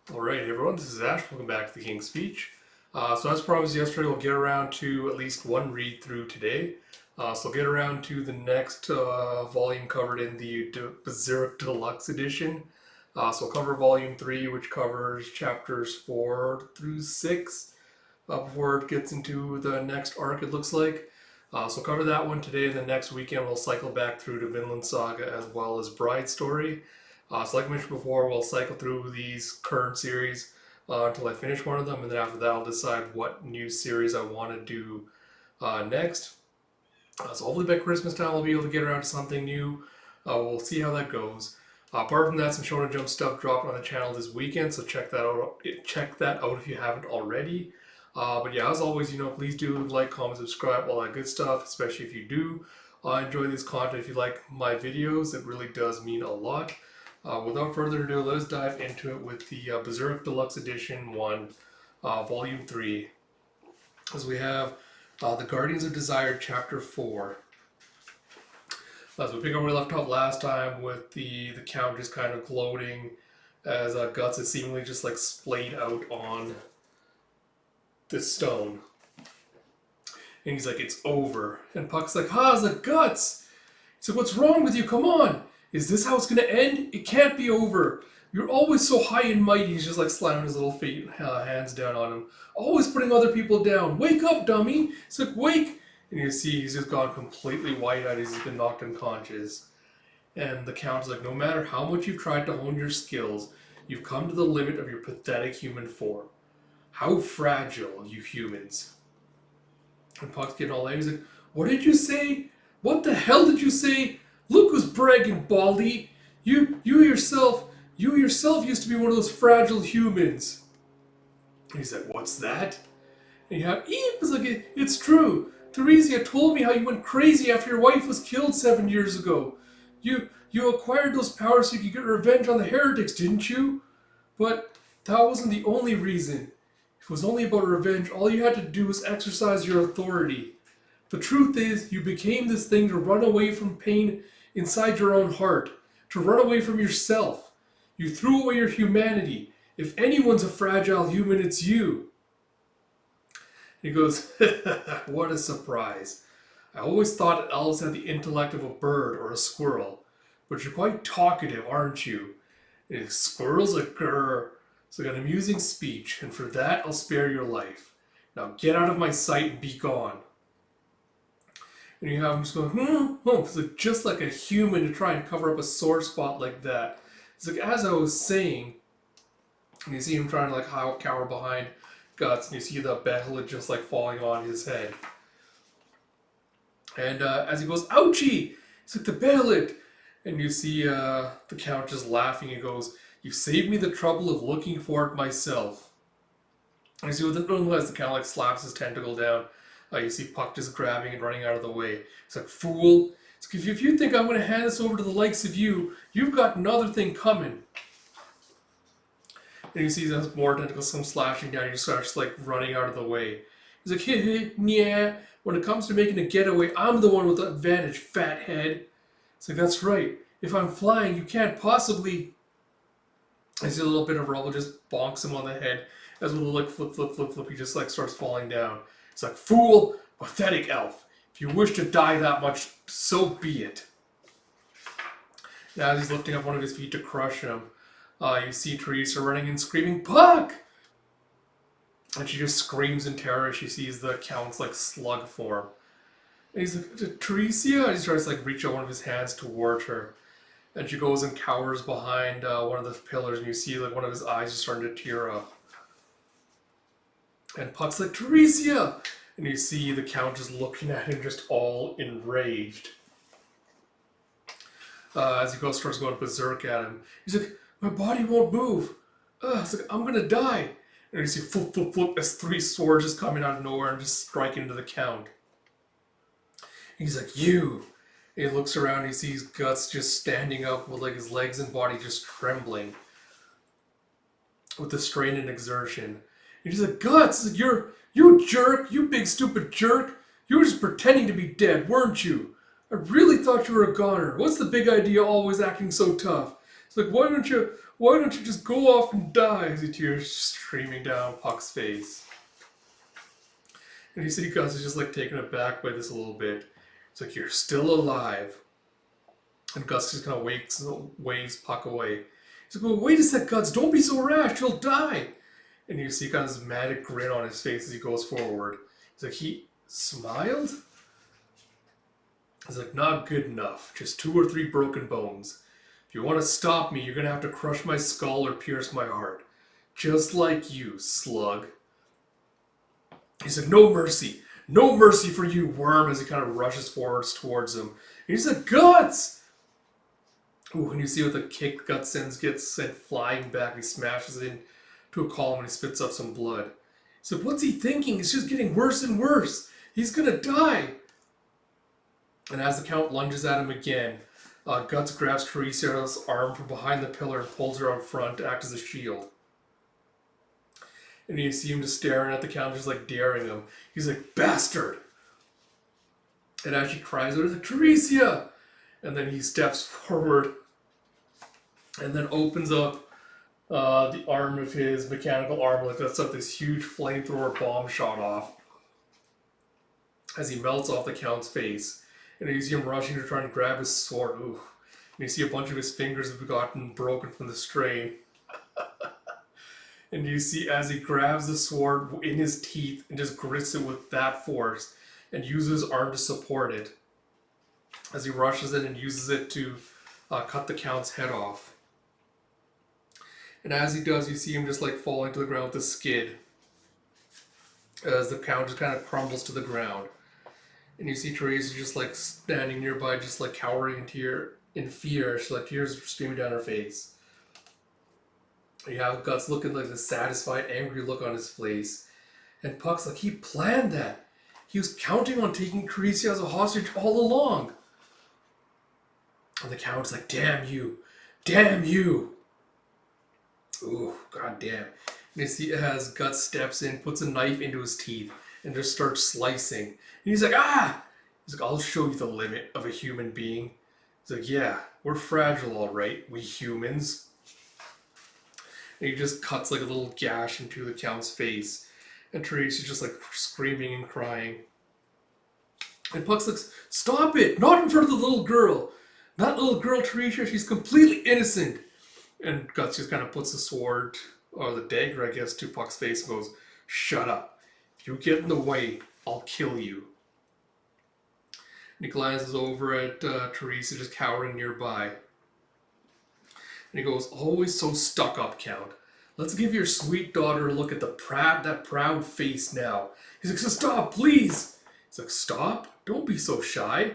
Alright, hey everyone, this is Ash. Welcome back to the King's Speech. So as promised yesterday, we'll get around to at least one read through today. So we'll get around to the next volume covered in the Berserk Deluxe edition. So we'll cover volume 3, which covers chapters 4 through 6 before it gets into the next arc, it looks like. So we'll cover that one today, and then next weekend we'll cycle back through to Vinland Saga as well as Bride Story. So like I mentioned before, we'll cycle through these current series until I finish one of them, and then after that I'll decide what new series I want to do next. So hopefully by Christmas time I'll be able to get around to something new. We'll see how that goes. Apart from that, some Shonen Jump stuff dropped on the channel this weekend, so check that out. Check that out if you haven't already. But yeah, as always, please do like, comment, subscribe, all that good stuff. Especially if you do enjoy this content. If you like my videos, it really does mean a lot. Without further ado, let's dive into it with the Berserk Deluxe Edition 1, Volume 3. As we have the Guardians of Desire, Chapter 4. As we pick up where we left off last time with the Count just kind of gloating as Guts is seemingly just like splayed out on this stone. And he's like, it's over. And Puck's like, it's like, Guts! He's like, what's wrong with you? Come on! Is this how it's going to end? It can't be over. You're always so high and mighty. He's just like slamming his little feet, hands down on him. Always putting other people down. Wake up, dummy. He's like, wake. And you see he's just gone completely white-eyed. He's been knocked unconscious. And the Count is like, no matter how much you've tried to hone your skills, you've come to the limit of your pathetic human form. How fragile, you humans. And Puck's getting all angry. He's like, what did you say? What the hell did you say? Look who's bragging, Baldy. You yourself used to be one of those fragile humans. And he's like, what's that? And you have Eve is like, it's true. Theresia told me how you went crazy after your wife was killed 7 years ago. You acquired those powers so you could get revenge on the heretics, didn't you? But that wasn't the only reason. If it was only about revenge, all you had to do was exercise your authority. The truth is, you became this thing to run away from pain inside your own heart, to run away from yourself. You threw away your humanity. If anyone's a fragile human, it's you. He goes, what a surprise. I always thought elves had the intellect of a bird or a squirrel, but you're quite talkative, aren't you? And squirrels are grrr. It's like an amusing speech, and for that I'll spare your life. Now get out of my sight and be gone. And you have him just going, It's like just like a human to try and cover up a sore spot like that. It's like, as I was saying, and you see him trying to like cower behind Guts, and you see the behelit just like falling on his head. And as he goes, ouchie! It's like the behelit! And you see the Count just laughing. He goes, you saved me the trouble of looking for it myself. And you see with the Count like slaps his tentacle down. You see Puck just grabbing and running out of the way. It's like, fool. It's like, if you think I'm going to hand this over to the likes of you, you've got another thing coming. And you see as more tentacles come slashing down, he just starts like running out of the way. He's like, yeah. When it comes to making a getaway, I'm the one with the advantage, fathead. It's like, that's right. If I'm flying, you can't possibly... I see a little bit of rubble just bonks him on the head. As with a like flip, he just like starts falling down. It's like, fool, pathetic elf. If you wish to die that much, so be it. Now as he's lifting up one of his feet to crush him, you see Teresa running and screaming, Puck! And she just screams in terror as she sees the Count's like slug form. And he's like, Teresa? And he tries to like reach out one of his hands towards her. And she goes and cowers behind one of the pillars, and you see like one of his eyes is starting to tear up. And Puck's like, Teresa! And you see the Count just looking at him, just all enraged. As he starts going berserk at him. He's like, my body won't move. It's like, I'm gonna die. And you see flip, as 3 swords just coming out of nowhere and just striking into the Count. And he's like, you! And he looks around and he sees Guts just standing up with like his legs and body just trembling with the strain and exertion. And he's like, Guts, you jerk, you big stupid jerk. You were just pretending to be dead, weren't you? I really thought you were a goner. What's the big idea always acting so tough? It's like, why don't you just go off and die? As the tears streaming down Puck's face. And you see Gus is just like taken aback by this a little bit. It's like, you're still alive. And Gus just kind of waves Puck away. He's like, well, wait a sec, Gus, don't be so rash, you'll die. And you see kind of this manic grin on his face as he goes forward. He's like, he smiled? He's like, not good enough. Just 2 or 3 broken bones. If you want to stop me, you're going to have to crush my skull or pierce my heart. Just like you, slug. He's like, no mercy. No mercy for you, worm, as he kind of rushes forwards towards him. And he's like, Guts! Ooh, and you see with the kick Guts gets sent flying back. He smashes it into a column and he spits up some blood. He's like, what's he thinking? It's just getting worse and worse. He's going to die. And as the Count lunges at him again, Guts grabs Teresa's arm from behind the pillar and pulls her out front to act as a shield. And you see him just staring at the Count, just like daring him. He's like, bastard! And as she cries out, he's like, Teresa! And then he steps forward and then opens up the arm of his mechanical arm, like lets up this huge flamethrower bomb shot off as he melts off the Count's face. And you see him rushing to try and grab his sword. Ooh. And you see a bunch of his fingers have gotten broken from the strain. And you see as he grabs the sword in his teeth and just grits it with that force and uses his arm to support it as he rushes in and uses it to cut the Count's head off. And as he does, you see him just like falling to the ground with a skid as the Count just kind of crumbles to the ground. And you see Teresa just like standing nearby, just like cowering in fear. She's like tears streaming down her face. You have Guts looking like a satisfied, angry look on his face. And Puck's like, he planned that. He was counting on taking Teresa as a hostage all along. And the Count's like, damn you. Damn you. Ooh, goddamn. And you see as Guts steps in, puts a knife into his teeth, and just starts slicing. And he's like, ah! He's like, I'll show you the limit of a human being. He's like, yeah, we're fragile, all right, we humans. And he just cuts like a little gash into the Count's face. And Teresa's just like screaming and crying. And Puck's like, stop it! Not in front of the little girl! That little girl, Teresa, she's completely innocent! And Guts just kind of puts the sword, or the dagger, I guess, to Puck's face and goes, shut up. If you get in the way, I'll kill you. And he glances over at Teresa just cowering nearby. And he goes, always so stuck up, Count. Let's give your sweet daughter a look at that proud face now. He's like, so stop, please. He's like, stop? Don't be so shy.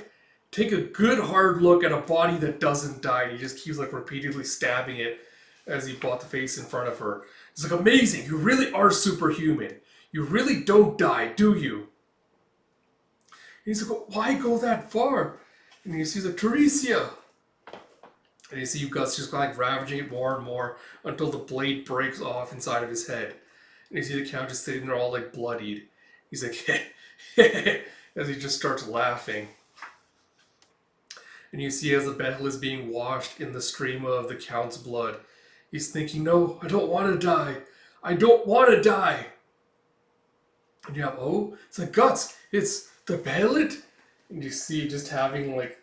Take a good hard look at a body that doesn't die. And he just keeps like repeatedly stabbing it as he bought the face in front of her. He's like, amazing, you really are superhuman. You really don't die, do you? And he's like, why go that far? And he sees like, Teresa. And you see Guts just like ravaging it more and more until the blade breaks off inside of his head. And you see the Count just sitting there all like bloodied. He's like, as he just starts laughing. And you see as the battle is being washed in the stream of the Count's blood, he's thinking, no, I don't want to die. I don't want to die. And you have, oh, it's like, Guts, it's the Battlet? And you see just having like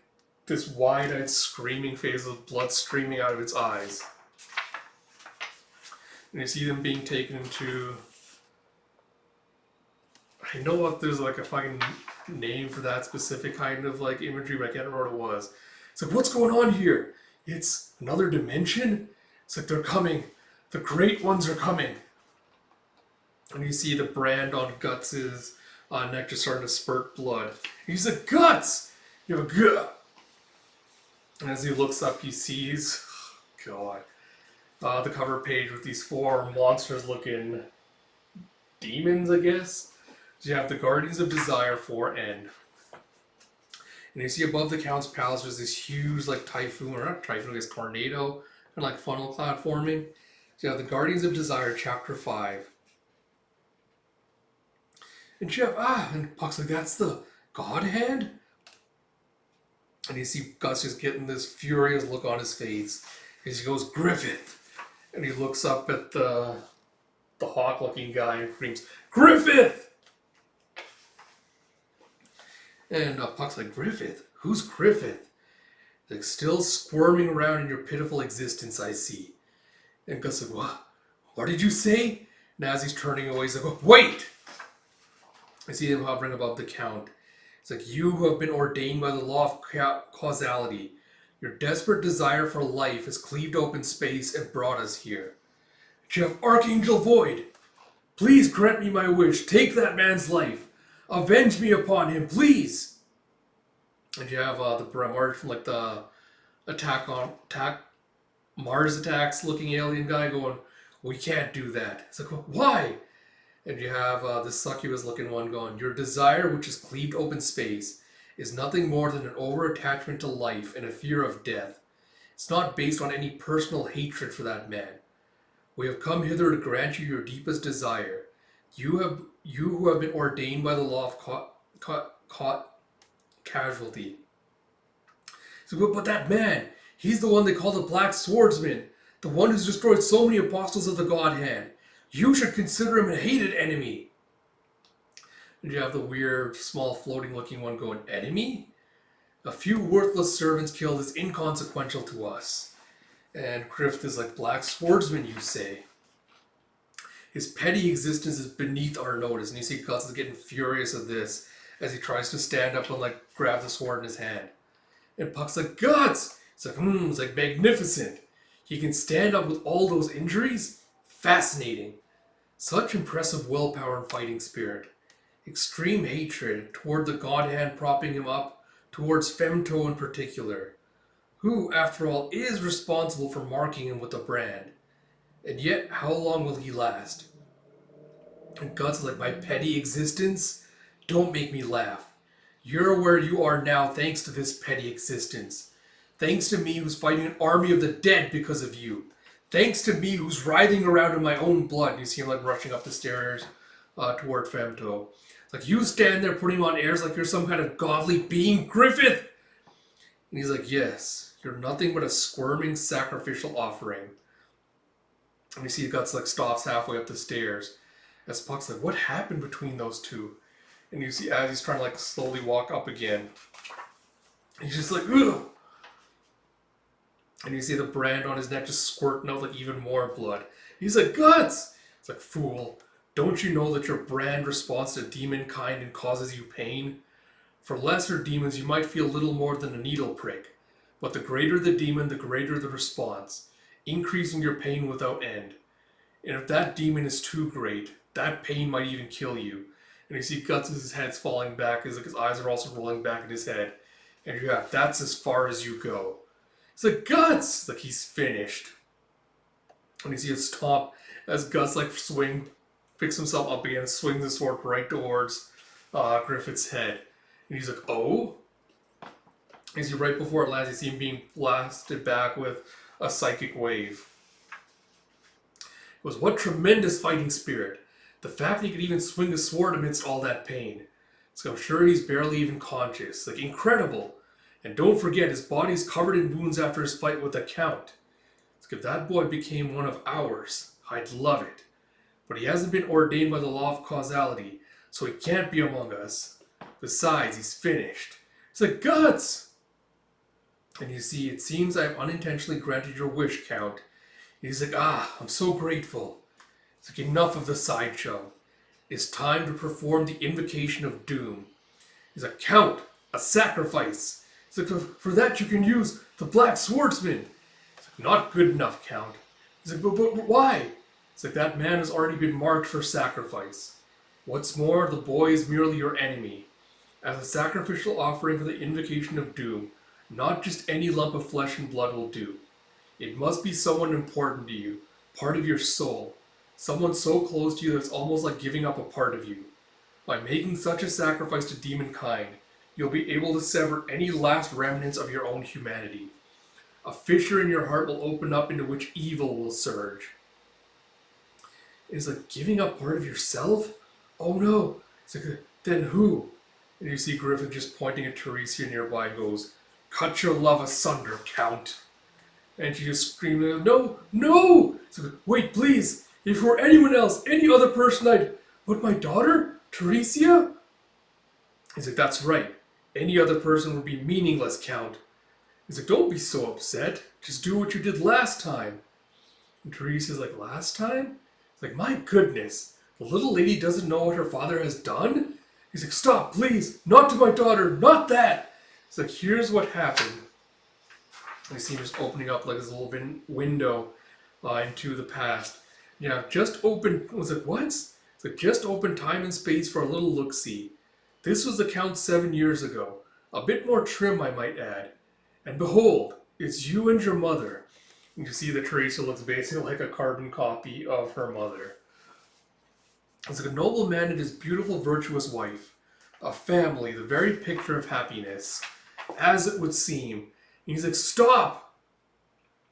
this wide-eyed screaming face with blood streaming out of its eyes. And you see them being taken into... I know if there's like a fucking name for that specific kind of like imagery, but I can't remember what it was. It's like, what's going on here? It's another dimension? It's like, they're coming. The great ones are coming. And you see the brand on Guts' neck just starting to spurt blood. And he's like, Guts! You know, Guts! And as he looks up, he sees, God, the cover page with these 4 monsters-looking demons, I guess. So you have the Guardians of Desire 4N. And you see above the Count's palace, there's this huge, like, typhoon, or not typhoon, I guess tornado, and like funnel cloud forming. So you have the Guardians of Desire, Chapter 5. And you have, and Puck's like, that's the God Hand? And you see Gus just getting this furious look on his face. As he goes, Griffith! And he looks up at the hawk-looking guy and screams, Griffith! And Puck's like, Griffith? Who's Griffith? He's like, still squirming around in your pitiful existence, I see. And Gus like, what? What did you say? And as he's turning away, he's like, oh, wait! I see him hovering above the Count. It's like, you who have been ordained by the law of causality. Your desperate desire for life has cleaved open space and brought us here. Jeff Archangel Void, please grant me my wish. Take that man's life. Avenge me upon him, please. And you have the Bremard from like the Mars attacks looking alien guy going, we can't do that. It's like, why? And you have this succubus looking one going, your desire, which has cleaved open space, is nothing more than an over-attachment to life and a fear of death. It's not based on any personal hatred for that man. We have come hither to grant you your deepest desire. You who have been ordained by the law of casualty. So, but that man, he's the one they call the Black Swordsman, the one who's destroyed so many apostles of the Godhead. You should consider him a hated enemy. And you have the weird, small, floating-looking one going, enemy? A few worthless servants killed is inconsequential to us. And Griffith is like, Black Swordsman, you say? His petty existence is beneath our notice. And you see Guts is getting furious at this as he tries to stand up and like grab the sword in his hand. And Puck's like, Guts! It's like, it's like magnificent. He can stand up with all those injuries? Fascinating. Such impressive willpower and fighting spirit. Extreme hatred toward the God-hand propping him up, towards Femto in particular, who, after all, is responsible for marking him with a brand. And yet, how long will he last? And Guts is like, my petty existence? Don't make me laugh. You're where you are now thanks to this petty existence. Thanks to me who's fighting an army of the dead because of you. Thanks to me who's writhing around in my own blood. You see him like rushing up the stairs toward Femto. Like, you stand there putting on airs like you're some kind of godly being, Griffith! And he's like, yes, you're nothing but a squirming sacrificial offering. And you see Guts like stops halfway up the stairs. As Puck's like, what happened between those two? And you see as he's trying to like slowly walk up again. He's just like, ugh! And you see the brand on his neck just squirting out like even more blood. He's like, Guts! It's like, fool. Don't you know that your brand responds to demon kind and causes you pain? For lesser demons, you might feel little more than a needle prick. But the greater the demon, the greater the response, increasing your pain without end. And if that demon is too great, that pain might even kill you. And you see Guts' head's falling back, as like his eyes are also rolling back in his head. And you have, that's as far as you go. It's like, Guts! It's like he's finished. And you see it stop as Guts like picks himself up again and swings the sword right towards Griffith's head. And he's like, oh? You see right before it lands, you see him being blasted back with a psychic wave. It was, what tremendous fighting spirit. The fact that he could even swing a sword amidst all that pain. So I'm sure he's barely even conscious. Like, incredible. And don't forget, his body's covered in wounds after his fight with the Count. So if that boy became one of ours, I'd love it. But he hasn't been ordained by the law of causality, so he can't be among us. Besides, he's finished. It's like, Guts! And you see, it seems I have unintentionally granted your wish, Count. And he's like, I'm so grateful. It's like, enough of the sideshow. It's time to perform the invocation of doom. He's like, Count, a sacrifice. He's like, for that you can use the Black Swordsman. It's like, not good enough, Count. He's like, but why? It's like, that man has already been marked for sacrifice. What's more, the boy is merely your enemy. As a sacrificial offering for the invocation of doom, not just any lump of flesh and blood will do. It must be someone important to you, part of your soul. Someone so close to you that it's almost like giving up a part of you. By making such a sacrifice to demon kind, you'll be able to sever any last remnants of your own humanity. A fissure in your heart will open up into which evil will surge. It's like, giving up part of yourself? Oh no. It's like, then who? And you see Griffith just pointing at Teresia nearby and goes, cut your love asunder, Count. And she just screamed, no, no! So, wait, please, if it were anyone else, any other person, but my daughter? Teresia? He's like, that's right. Any other person would be meaningless, Count. He's like, don't be so upset. Just do what you did last time. And Teresia's like, last time? He's like, my goodness. The little lady doesn't know what her father has done? He's like, stop, please. Not to my daughter. Not that. He's like, here's what happened. And you see him just opening up like this little window into the past. Yeah, just open. Was it what? It's like, just open time and space for a little look-see. This was the Count 7 years ago. A bit more trim, I might add. And behold, it's you and your mother. And you see that Teresa looks basically like a carbon copy of her mother. It's like a noble man and his beautiful, virtuous wife. A family, the very picture of happiness. As it would seem. And he's like, stop!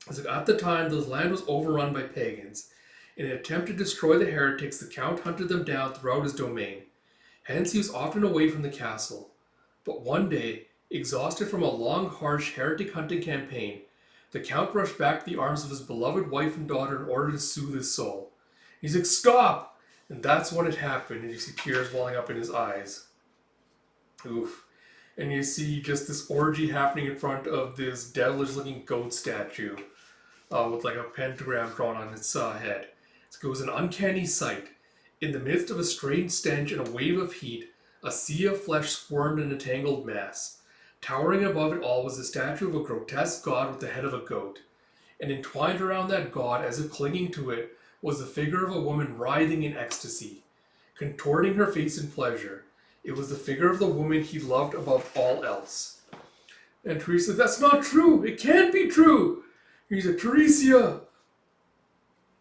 It's like, at the time, the land was overrun by pagans. In an attempt to destroy the heretics, the Count hunted them down throughout his domain. Hence, he was often away from the castle. But one day, exhausted from a long, harsh heretic hunting campaign, the Count rushed back to the arms of his beloved wife and daughter in order to soothe his soul. He's like, stop! And that's when it happened, and you see tears welling up in his eyes. Oof. And you see just this orgy happening in front of this devilish-looking goat statue with like a pentagram drawn on its head. It was an uncanny sight. In the midst of a strange stench and a wave of heat, a sea of flesh squirmed in a tangled mass. Towering above it all was the statue of a grotesque god with the head of a goat. And entwined around that god, as if clinging to it, was the figure of a woman writhing in ecstasy, contorting her face in pleasure. It was the figure of the woman he loved above all else. And Teresa, that's not true! It can't be true! He's like, Teresia!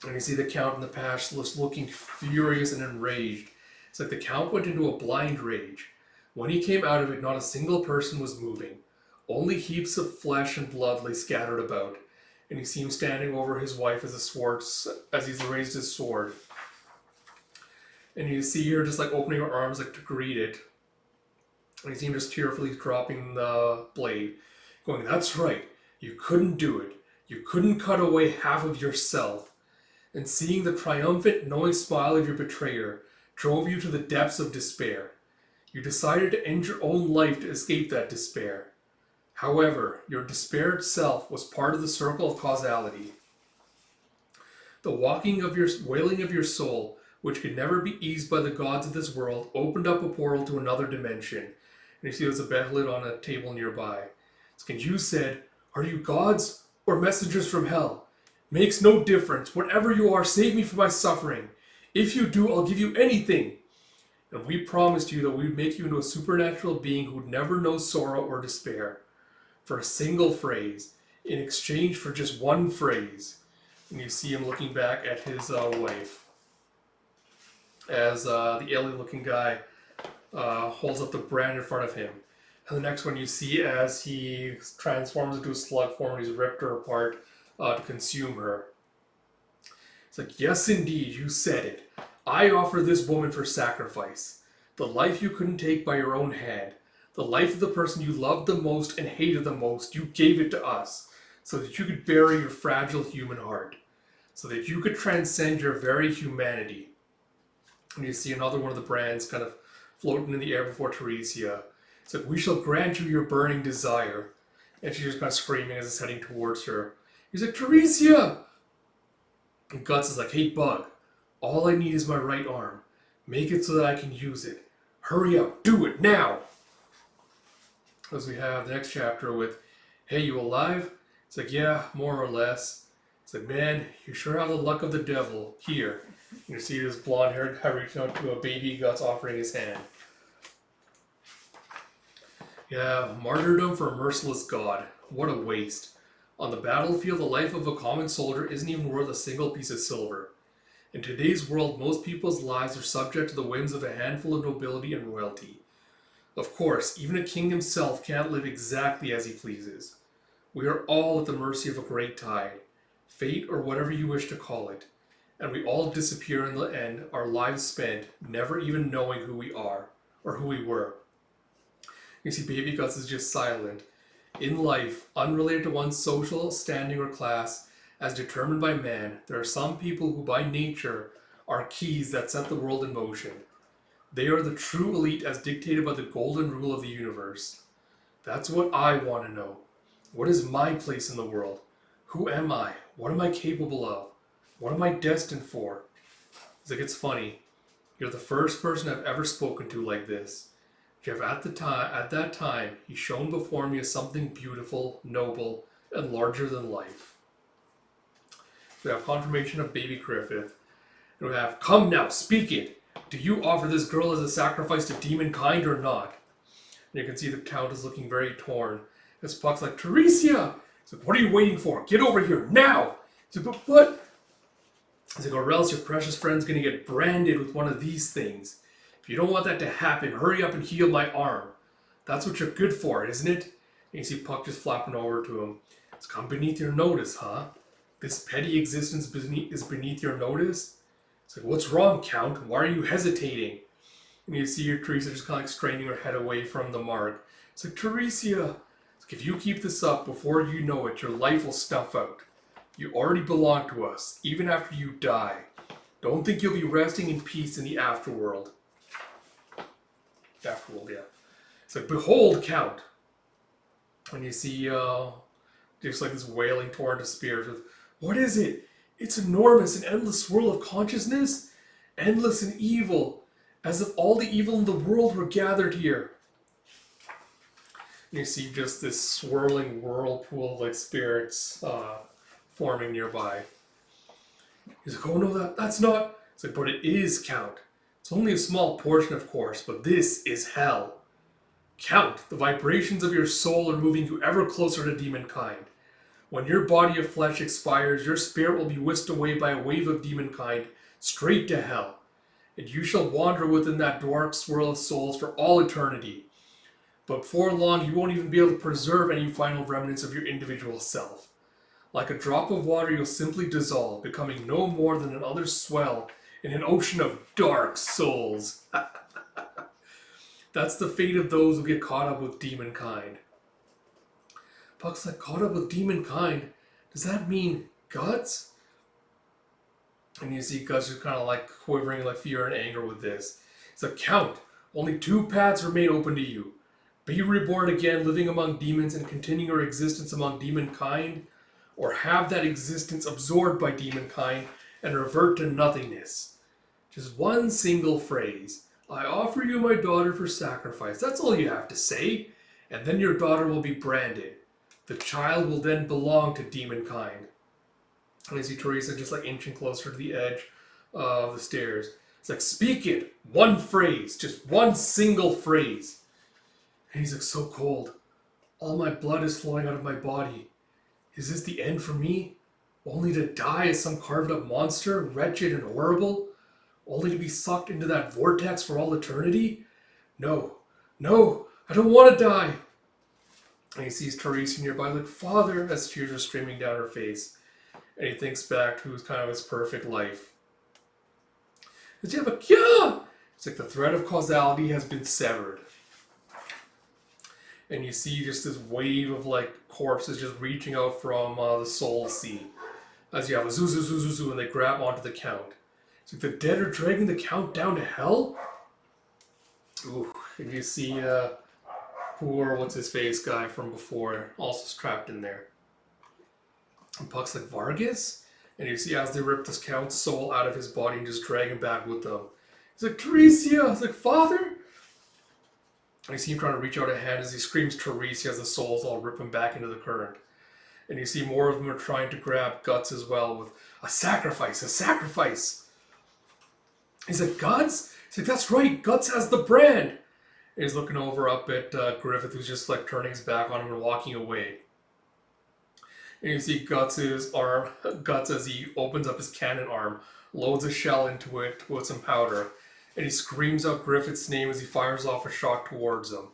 And you see the Count in the past looking furious and enraged. It's like the Count went into a blind rage. When he came out of it, not a single person was moving. Only heaps of flesh and blood lay scattered about. And you see him standing over his wife as he's raised his sword. And you see her just like opening her arms like to greet it. And you see him just tearfully dropping the blade. Going, that's right. You couldn't do it. You couldn't cut away half of yourself. And seeing the triumphant, knowing smile of your betrayer drove you to the depths of despair. You decided to end your own life to escape that despair. However, your despair itself was part of the circle of causality. The wailing of your soul, which could never be eased by the gods of this world, opened up a portal to another dimension. And you see there's a behelit on a table nearby. And you said, are you gods or messengers from hell? Makes no difference. Whatever you are, save me from my suffering. If you do, I'll give you anything. And we promised you that we would make you into a supernatural being who would never know sorrow or despair. For a single phrase, in exchange for just one phrase. And you see him looking back at his wife. As the alien-looking guy holds up the brand in front of him. And the next one you see as he transforms into a slug form and he's ripped her apart to consume her. It's like, yes indeed, you said it. I offer this woman for sacrifice. The life you couldn't take by your own hand. The life of the person you loved the most and hated the most, you gave it to us. So that you could bury your fragile human heart. So that you could transcend your very humanity. And you see another one of the brands kind of floating in the air before Teresia. It's like, we shall grant you your burning desire. And she's just kind of screaming as it's heading towards her. He's like, Teresia! And Guts is like, hey, Bug, all I need is my right arm. Make it so that I can use it. Hurry up, do it, now! As we have the next chapter with, hey, you alive? It's like, yeah, more or less. It's like, man, you sure have the luck of the devil. Here. You see this blonde-haired guy reaching out to a baby Guts offering his hand. Yeah, martyrdom for a merciless god. What a waste. On the battlefield, the life of a common soldier isn't even worth a single piece of silver. In today's world, most people's lives are subject to the whims of a handful of nobility and royalty. Of course, even a king himself can't live exactly as he pleases. We are all at the mercy of a great tide, fate or whatever you wish to call it, and we all disappear in the end, our lives spent never even knowing who we are, or who we were. You see Baby Guts is just silent, In life, unrelated to one's social standing or class, as determined by man, there are some people who by nature are keys that set the world in motion. They are the true elite as dictated by the golden rule of the universe. That's what I want to know. What is my place in the world? Who am I? What am I capable of? What am I destined for? It's like, it's funny. You're the first person I've ever spoken to like this. Jeff, at that time, he shone before me as something beautiful, noble, and larger than life. We have confirmation of baby Griffith. And we have, come now, speak it. Do you offer this girl as a sacrifice to demon kind or not? And you can see the Count is looking very torn. As Puck's like, Teresia! He's like, what are you waiting for? Get over here, now! He's like, but what? He's like, or else your precious friend's gonna get branded with one of these things. If you don't want that to happen, hurry up and heal my arm. That's what you're good for, isn't it? And you see Puck just flapping over to him. It's come beneath your notice, huh? This petty existence is beneath your notice? It's like, what's wrong, Count? Why are you hesitating? And you see your Teresa just kind of like straining her head away from the mark. It's like, Teresia, it's like, if you keep this up, before you know it, your life will snuff out. You already belong to us, even after you die. Don't think you'll be resting in peace in the afterworld. Afterworld, yeah. It's like, behold, Count. And you see just like this wailing torrent of spirits with, what is it? It's enormous, an endless swirl of consciousness, endless and evil, as if all the evil in the world were gathered here. And you see just this swirling whirlpool of like spirits forming nearby. He's like, oh no, that's not. It's like, but it is, Count. It's only a small portion, of course, but this is hell. Count, the vibrations of your soul are moving you ever closer to demonkind. When your body of flesh expires, your spirit will be whisked away by a wave of demonkind straight to hell. And you shall wander within that dark swirl of souls for all eternity. But before long, you won't even be able to preserve any final remnants of your individual self. Like a drop of water, you'll simply dissolve, becoming no more than another swell in an ocean of dark souls. That's the fate of those who get caught up with demonkind. Puck's like, caught up with demonkind? Does that mean Guts? And you see Guts just kind of like quivering like fear and anger with this. He's like, Count, only two paths remain open to you. Be reborn again, living among demons and continuing your existence among demonkind, or have that existence absorbed by demonkind and revert to nothingness. Just one single phrase. I offer you my daughter for sacrifice. That's all you have to say. And then your daughter will be branded. The child will then belong to demonkind. And I see Teresa just like inching closer to the edge of the stairs. It's like, speak it. One phrase. Just one single phrase. And he's like, so cold. All my blood is flowing out of my body. Is this the end for me? Only to die as some carved up monster, wretched and horrible? Only to be sucked into that vortex for all eternity? No, I don't want to die. And he sees Teresa nearby like, Father, as tears are streaming down her face. And he thinks back to kind of his perfect life. Does he have a cure? It's like the thread of causality has been severed. And you see just this wave of like corpses just reaching out from the soul sea. As you have a zoo, zoo, zoo, zoo, zoo, and they grab onto the Count. It's like the dead are dragging the Count down to hell? Ooh, and you see poor what's-his-face guy from before also trapped in there. And Puck's like, Vargas? And you see as they rip this Count's soul out of his body and just drag him back with them. He's like, Teresia! He's like, Father? And you see him trying to reach out a hand as he screams Teresia as the souls all rip him back into the current. And you see more of them are trying to grab Guts as well with, a sacrifice, a sacrifice! He's like, Guts? He's like, that's right, Guts has the brand! And he's looking over up at Griffith, who's just like turning his back on him and walking away. And you see Guts' arm, Guts as he opens up his cannon arm, loads a shell into it with some powder, and he screams out Griffith's name as he fires off a shot towards him.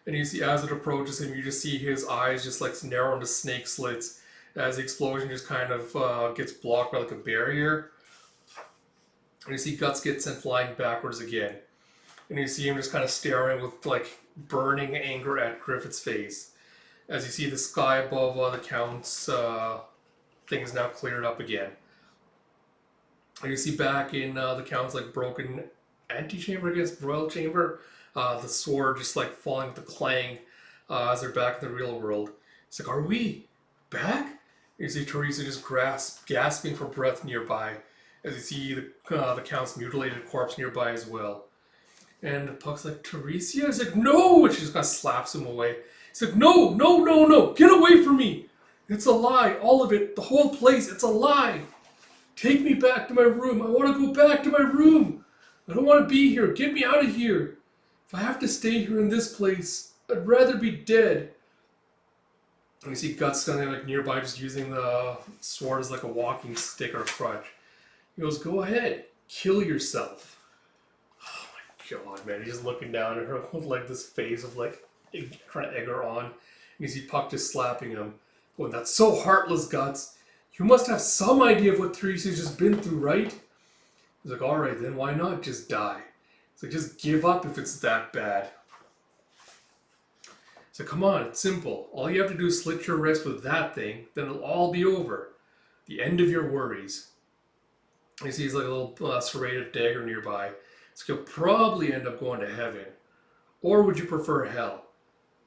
And you see as it approaches him, you just see his eyes just like narrow into snake slits as the explosion just kind of gets blocked by like a barrier. And you see Guts get sent flying backwards again. And you see him just kind of staring with like burning anger at Griffith's face. As you see the sky above the Count's thing is now cleared up again. And you see back in the Count's like broken antechamber, I guess, royal chamber, the sword just like falling with the clang as they're back in the real world. It's like, are we back? You see Teresa just gasping for breath nearby, as you see the Count's mutilated corpse nearby as well. And Puck's like, Teresa? He's like, no! And she just kind of slaps him away. He's like, no, no, no, no! Get away from me! It's a lie, all of it, the whole place, it's a lie! Take me back to my room, I want to go back to my room! I don't want to be here, get me out of here! If I have to stay here in this place, I'd rather be dead. And you see Guts standing like nearby, just using the sword as like a walking stick or a crutch. He goes, go ahead, kill yourself. Oh my god, man, he's just looking down at her with like this face of like trying to egg her on. And you see Puck just slapping him. Going, that's so heartless, Guts. You must have some idea of what Teresa's just been through, right? He's like, alright then, why not just die? He's like, just give up if it's that bad. So come on, it's simple. All you have to do is slit your wrist with that thing, then it'll all be over. The end of your worries. You see he's like a little serrated dagger nearby. So you'll probably end up going to heaven. Or would you prefer hell?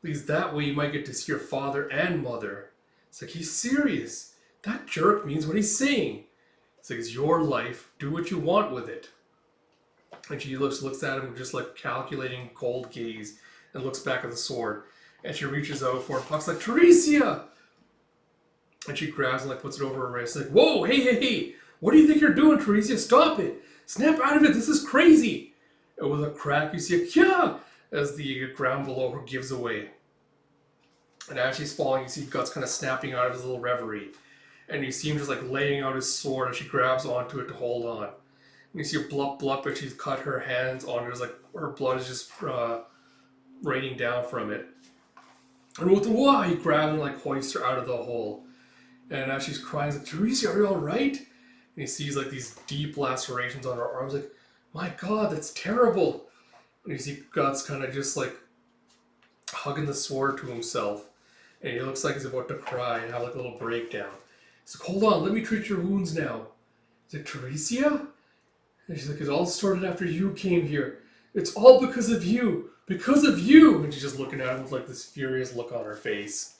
At least that way you might get to see your father and mother. It's like, he's serious. That jerk means what he's saying. It's like, it's your life. Do what you want with it. And she looks at him with just like calculating cold gaze and looks back at the sword. And she reaches out for it. Puck's like, Teresia! And she grabs and like puts it over her wrist. Like, whoa, hey, hey, hey! What do you think you're doing, Teresia? Stop it! Snap out of it! This is crazy! And with a crack, you see a kya as the ground below her gives away. And as she's falling, you see Guts kind of snapping out of his little reverie. And you see him just like laying out his sword as she grabs onto it to hold on. And you see her blup blup as she's cut her hands on her. It's like her blood is just raining down from it. And with the wah, he grabs and like hoists her out of the hole. And as she's crying, he's like, Teresia, are you alright? And he sees like these deep lacerations on her arms, like, my god, that's terrible. And you see Guts kind of just like hugging the sword to himself. And he looks like he's about to cry and have like a little breakdown. He's like, hold on, let me treat your wounds now. He's like, Teresia? And she's like, it all started after you came here. It's all because of you. Because of you! And she's just looking at him with like this furious look on her face.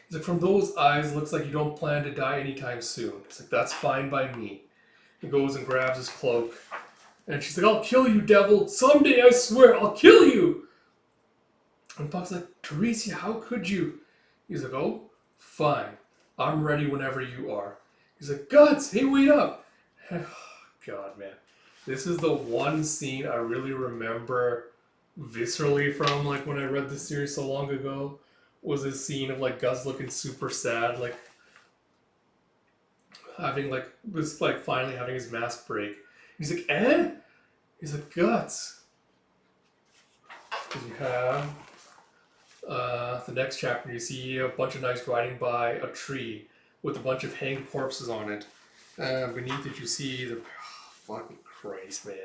He's like, from those eyes, it looks like you don't plan to die anytime soon. He's like, that's fine by me. He goes and grabs his cloak. And she's like, I'll kill you, devil. Someday, I swear, I'll kill you. And Puck's like, Teresia, how could you? He's like, oh, fine. I'm ready whenever you are. He's like, Guts, hey, wait up. God, man. This is the one scene I really remember viscerally from like when I read this series so long ago. Was this scene of like Guts looking super sad, like having like was like finally having his mask break. He's like, eh? He's like, Guts. Because you have the next chapter, you see a bunch of knights riding by a tree with a bunch of hanged corpses on it. Beneath it, you see the fucking Christ, man.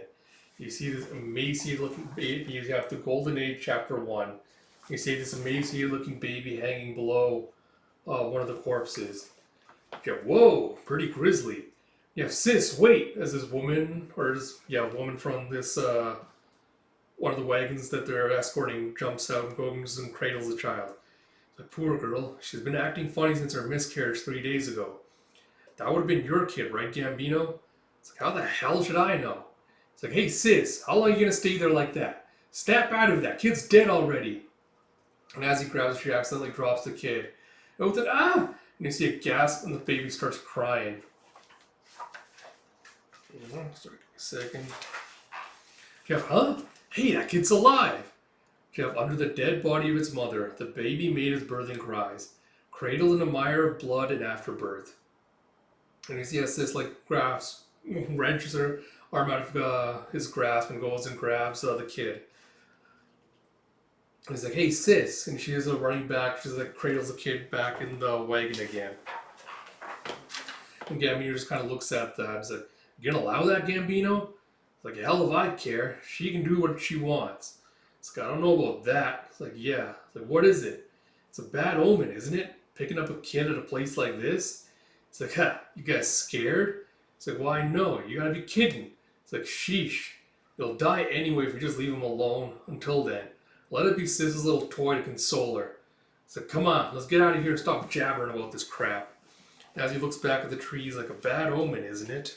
You see this emaciated looking baby. You have the Golden Age, chapter 1. You see this emaciated looking baby hanging below one of the corpses. You have, whoa, pretty grisly. You have, sis, wait, as this woman, or this, woman from this, one of the wagons that they're escorting jumps out and goes and cradles the child. The poor girl, she's been acting funny since her miscarriage 3 days ago. That would have been your kid, right, Gambino? It's like, how the hell should I know? It's like, hey, sis, how long are you going to stay there like that? Snap out of that. Kid's dead already. And as he grabs her, she accidentally drops the kid. And with an and you see a gasp and the baby starts crying. Sorry, a second. You have, huh? Hey, that kid's alive. You have, under the dead body of its mother, the baby made its birthing cries, cradled in a mire of blood and afterbirth. And you see as this like wrenches her arm out of his grasp and goes and grabs the kid. And he's like, hey, sis. And she is running back. She's like, cradles the kid back in the wagon again. And Gambino just kind of looks at that. He's like, you gonna allow that, Gambino? It's like, hell if I care. She can do what she wants. It's like, I don't know about that. It's like, yeah. It's like, what is it? It's a bad omen, isn't it? Picking up a kid at a place like this? It's like, ha, you guys scared? It's like, why no? You gotta be kidding. It's like, sheesh. He'll die anyway if we just leave him alone. Until then, let it be Sis's little toy to console her. It's like, come on, let's get out of here and stop jabbering about this crap. As he looks back at the trees, like a bad omen, isn't it?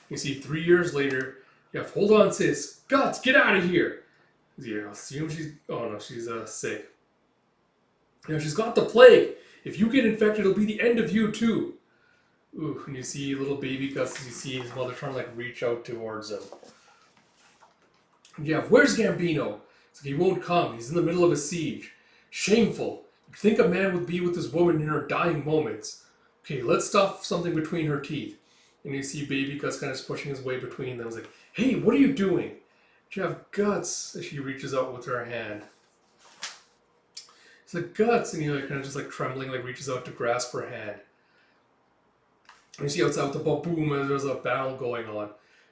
You see, 3 years later, yeah, hold on, Sis. Guts, get out of here. Yeah, assume she's. Oh no, she's sick. You know, she's got the plague. If you get infected, it'll be the end of you too. Ooh, and you see little baby Gus, you see his mother trying to like reach out towards him. And yeah, where's Gambino? It's like he won't come. He's in the middle of a siege. Shameful. You'd think a man would be with this woman in her dying moments. Okay, let's stuff something between her teeth. And you see baby Gus kind of pushing his way between them. He's like, hey, what are you doing? Do you have guts? As she reaches out with her hand. It's like, guts, and he like kind of just like trembling, like reaches out to grasp her hand. And you see outside with the boom, as there's a battle going on.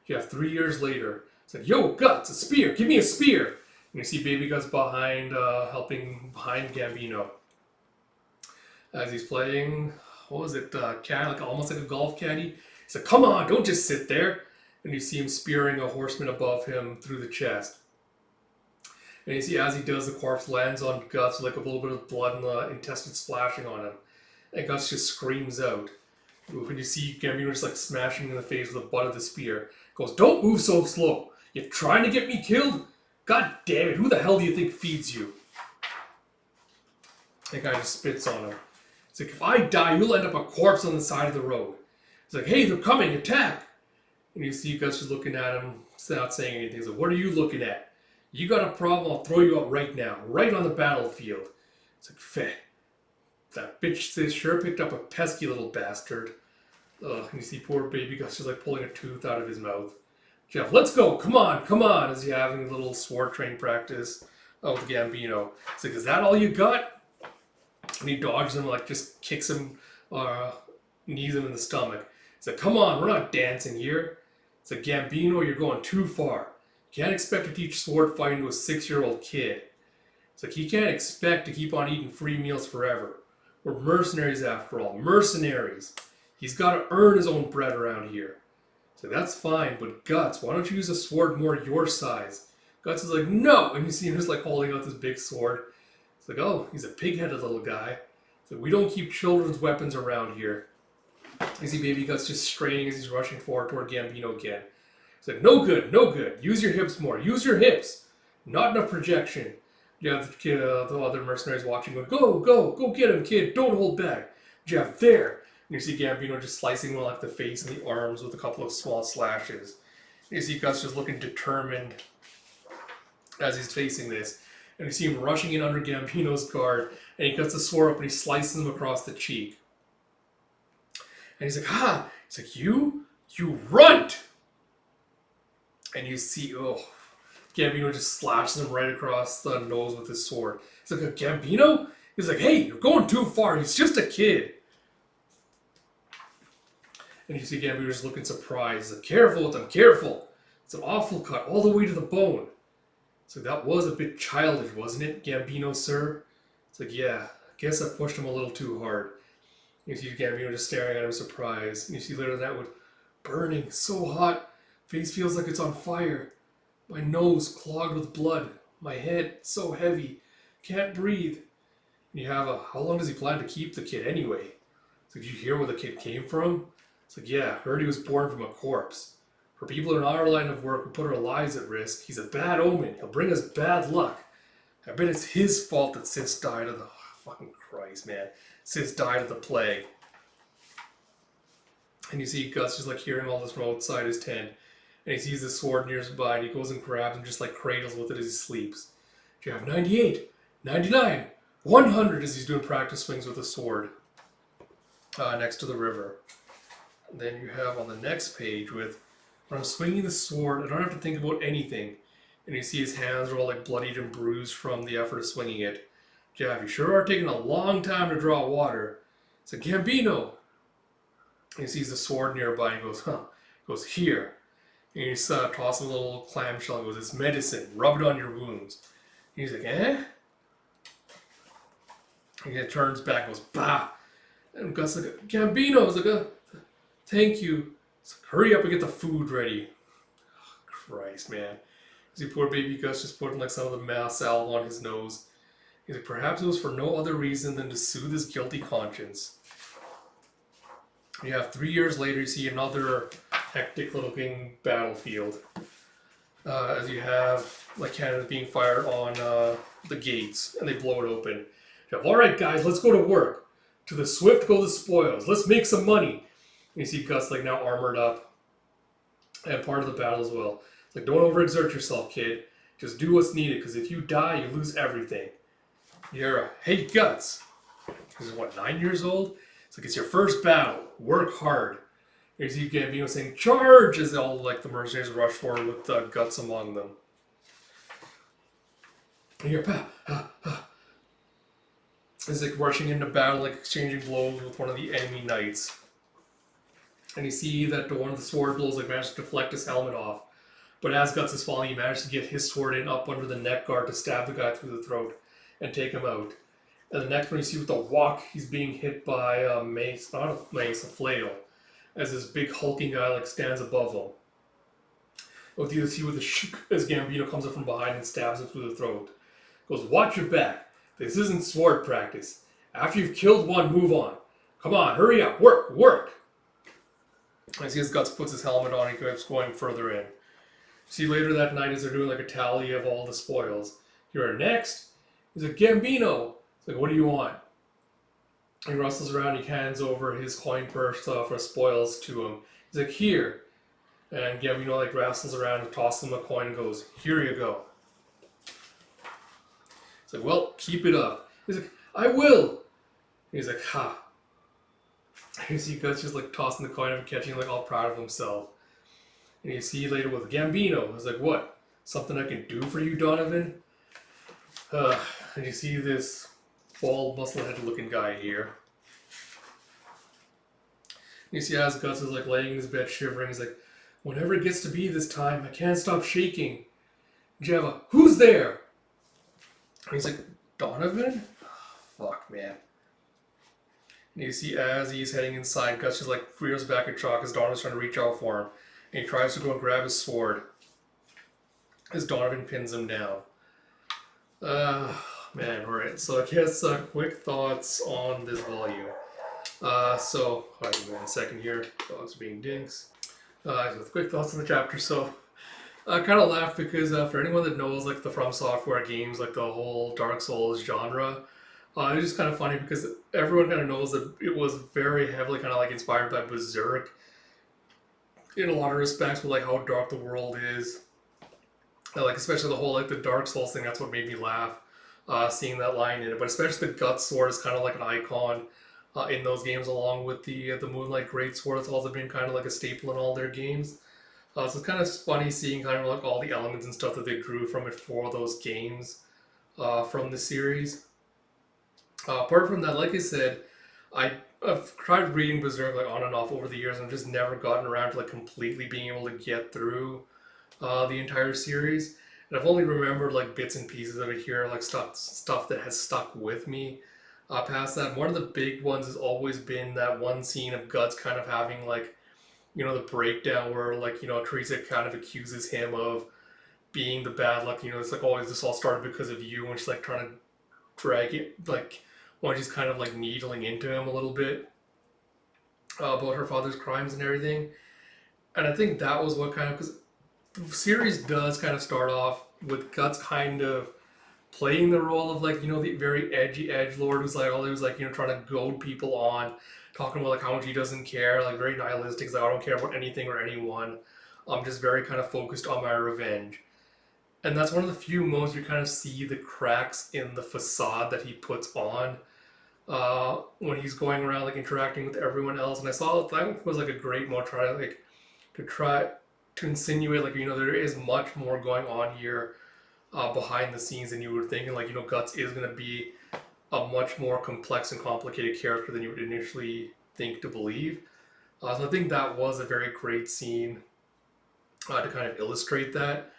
Yeah, 3 years later, it's like, yo, Guts, a spear, give me a spear. And you see baby Guts behind, helping behind Gambino. As he's playing, what was it, like almost like a golf caddy. He's like, come on, don't just sit there. And you see him spearing a horseman above him through the chest. And you see as he does, the corpse lands on Guts with like a little bit of blood and the intestines splashing on him. And Guts just screams out. When you see Gambino just like smashing in the face with the butt of the spear. Goes, don't move so slow. You're trying to get me killed? God damn it, who the hell do you think feeds you? That guy just spits on him. It's like, if I die, you'll end up a corpse on the side of the road. He's like, hey, they're coming, attack. And you see Gus just looking at him, not saying anything. He's like, what are you looking at? You got a problem, I'll throw you out right now, right on the battlefield. It's like, feh. That bitch says sure picked up a pesky little bastard. And you see poor baby Gus just like pulling a tooth out of his mouth. Jeff, let's go, come on, as he's having a little sword training practice with Gambino. It's like, is that all you got? And he dodges him, like just kicks him, knees him in the stomach. He's like, come on, we're not dancing here. It's like, Gambino, you're going too far. You can't expect to teach sword fighting to a 6-year-old kid. It's like, he can't expect to keep on eating free meals forever. We're mercenaries after all, mercenaries. He's got to earn his own bread around here. So that's fine, but Guts, why don't you use a sword more your size? Guts is like, no! And you see him just like holding out this big sword. It's like, oh, he's a pig-headed little guy. So we don't keep children's weapons around here. You see baby Guts just straining as he's rushing forward toward Gambino again. He's like, no good, no good. Use your hips more. Use your hips. Not enough projection. You have the other mercenaries watching going, go get him, kid. Don't hold back. Jeff, there. And you see Gambino just slicing him like the face and the arms with a couple of small slashes. And you see Gus just looking determined as he's facing this. And you see him rushing in under Gambino's guard. And he cuts the sword up and he slices him across the cheek. And he's like, ha! He's like, you runt! And you see, Gambino just slashes him right across the nose with his sword. He's like, Gambino? He's like, hey, you're going too far. He's just a kid. And you see Gambino just looking surprised. He's like, careful with him, careful. It's an awful cut, all the way to the bone. So that was a bit childish, wasn't it, Gambino, sir? It's like, yeah, I guess I pushed him a little too hard. You see Gambino just staring at him surprised. And you see later that with burning, so hot. Face feels like it's on fire. My nose clogged with blood. My head so heavy. Can't breathe. And you have how long does he plan to keep the kid anyway? It's like, did you hear where the kid came from? It's like, yeah, heard he was born from a corpse. For people in our line of work who put our lives at risk, he's a bad omen. He'll bring us bad luck. I bet it's his fault that Sis died of the... fucking Christ, man. Sis died of the plague. And you see Gus just like hearing all this from outside his tent. And he sees the sword nearby and he goes and grabs and just like cradles with it as he sleeps. You have 98, 99, 100 as he's doing practice swings with the sword next to the river. And then you have on the next page with, when I'm swinging the sword, I don't have to think about anything. And you see his hands are all like bloodied and bruised from the effort of swinging it. Jeff, you sure are taking a long time to draw water. It's a Gambino. And he sees the sword nearby and he goes, huh. Goes, here. And he's tossing a little clamshell and goes, it's medicine. Rub it on your wounds. And he's like, eh? And he turns back and goes, bah. And Gus like, Gambino's like, thank you. It's like, hurry up and get the food ready. Oh, Christ, man. See, poor baby Gus just putting like some of the mass salve on his nose. He's like, perhaps it was for no other reason than to soothe his guilty conscience. You have 3 years later, you see another hectic looking battlefield. As you have like cannons being fired on the gates, and they blow it open. You have, all right, guys, let's go to work. To the swift go the spoils. Let's make some money. And you see Gus like now armored up, and part of the battle as well. It's like, don't overexert yourself, kid. Just do what's needed, because if you die, you lose everything. Muira, hey, Guts. He's what, 9 years old? It's like, it's your first battle. Work hard. You see Gambino saying, charge! As all like the mercenaries rush forward with Guts among them. And you're, He's like rushing into battle, like exchanging blows with one of the enemy knights. And you see that one of the sword blows like managed to deflect his helmet off. But as Guts is falling, he managed to get his sword in up under the neck guard to stab the guy through the throat and take him out. And the next one you see with the walk, he's being hit by a mace, not a mace, a flail, as this big hulking guy like stands above him. With you see with the shook as Gambino comes up from behind and stabs him through the throat. Goes, watch your back. This isn't sword practice. After you've killed one, move on. Come on, hurry up, work, work. I see his Guts puts his helmet on and he keeps going further in. See later that night as they're doing like a tally of all the spoils. You're next. He's like, Gambino. It's like, what do you want? He rustles around, he hands over his coin purse for spoils to him. He's like, here. And Gambino like wrestles around and tosses him a coin and goes, here you go. He's like, well, keep it up. He's like, I will. He's like, ha. You see Guts just like tossing the coin and catching like all proud of himself. And you see later with Gambino. He's like, what? Something I can do for you, Donovan? And you see this bald, muscle-headed looking guy here. And you see as Guts is like laying in his bed shivering. He's like, whenever it gets to be this time, I can't stop shaking. Java, who's there? And he's like, Donovan? Fuck, man. And you see as he's heading inside, Guts just like rears back in shock as Donovan's trying to reach out for him. And he tries to go and grab his sword as Donovan pins him down. Man, alright. So I guess quick thoughts on this volume. So, hold on 1 second here. Dogs are being dinks. Quick thoughts on the chapter. So, I kind of laughed because for anyone that knows like the From Software games, like the whole Dark Souls genre, it's just kind of funny because everyone kind of knows that it was very heavily kind of like inspired by Berserk in a lot of respects with like how dark the world is. Like especially the whole like the Dark Souls thing, that's what made me laugh, seeing that line in it. But especially the Guts sword is kind of like an icon in those games, along with the Moonlight Greatsword. It's also been kind of like a staple in all their games. So it's kind of funny seeing kind of like all the elements and stuff that they drew from it for those games from the series. Apart from that, like I said, I've tried reading Berserk like on and off over the years, and I've just never gotten around to like completely being able to get through the entire series. And I've only remembered like bits and pieces of it here, like stuff that has stuck with me past that. One of the big ones has always been that one scene of Guts kind of having like, you know, the breakdown where like, you know, Teresa kind of accuses him of being the bad luck. You know, it's like always this all started because of you, and she's like trying to drag it, like when she's kind of like needling into him a little bit about her father's crimes and everything. And I think that was what kind of, because the series does kind of start off with Guts kind of playing the role of like, you know, the very edgy edgelord who's like always like, you know, trying to goad people on, talking about like how much he doesn't care, like very nihilistic. He's like, I don't care about anything or anyone. I'm just very kind of focused on my revenge. And that's one of the few moments you kind of see the cracks in the facade that he puts on when he's going around like interacting with everyone else. And I saw that was like a great moment to try to insinuate like, you know, there is much more going on here behind the scenes than you would think. And like, you know, Guts is going to be a much more complex and complicated character than you would initially think to believe. So I think that was a very great scene to kind of illustrate that.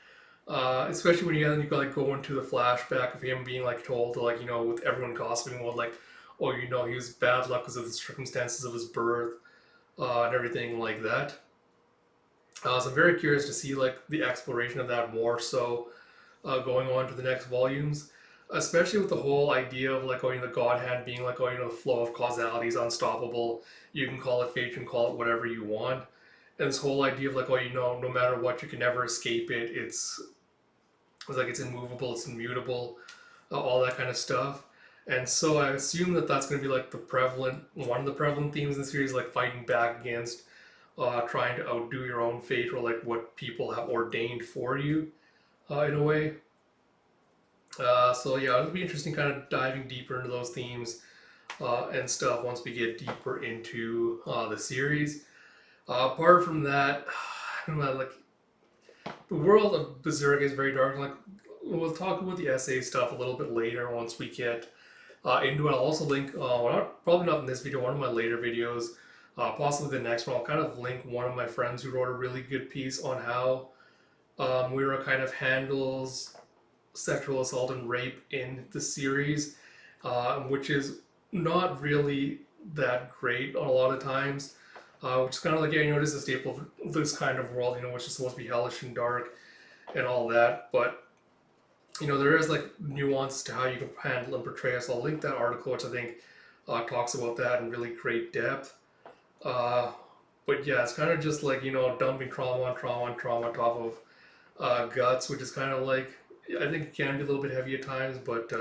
Especially when you like go into the flashback of him being like told to like with everyone gossiping about like, oh, he was bad luck because of the circumstances of his birth and everything like that. So I'm very curious to see like the exploration of that more so going on to the next volumes, especially with the whole idea of like the God Hand being like the flow of causality is unstoppable. You can call it fate, you can call it whatever you want, and this whole idea of like no matter what you can never escape it. It's like it's immovable, it's immutable, all that kind of stuff. And so I assume that that's going to be like one of the prevalent themes in the series, like fighting back against trying to outdo your own fate or like what people have ordained for you in a way. So yeah, it'll be interesting kind of diving deeper into those themes and stuff once we get deeper into the series. Apart from that, I don't know, like the world of Berserk is very dark. Like we'll talk about the essay stuff a little bit later once we get into it. I'll also link, probably not in this video, one of my later videos, possibly the next one. I'll kind of link one of my friends who wrote a really good piece on how Muira kind of handles sexual assault and rape in the series, which is not really that great a lot of times. Which is kind of like, yeah, it is a staple of this kind of world, which is supposed to be hellish and dark and all that. But, there is like nuance to how you can handle and portray it. So I'll link that article, which I think talks about that in really great depth. Uh, but yeah, it's kind of just like, dumping trauma on trauma on trauma on top of guts, which is kind of like, I think it can be a little bit heavy at times, but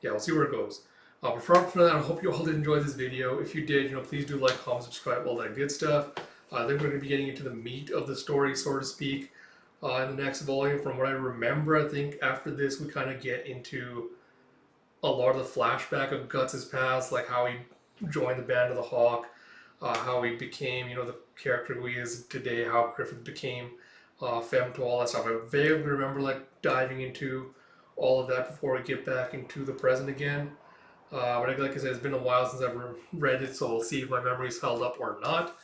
yeah, we'll see where it goes. But for that, I hope you all did enjoy this video. If you did, please do like, comment, subscribe, all that good stuff. I think we're going to be getting into the meat of the story, so to speak, in the next volume. From what I remember, I think after this, we kind of get into a lot of the flashback of Guts' past, like how he joined the Band of the Hawk, how he became, the character who he is today, how Griffith became Femto, all that stuff. I vaguely remember like diving into all of that before we get back into the present again. But like I said, it's been a while since I've read it, so we'll see if my memory's held up or not.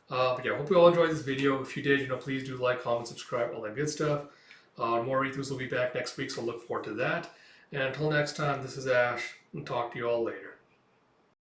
But yeah, hope you all enjoyed this video. If you did, please do like, comment, subscribe, all that good stuff. More read-throughs will be back next week, so look forward to that. And until next time, this is Ash, and talk to you all later.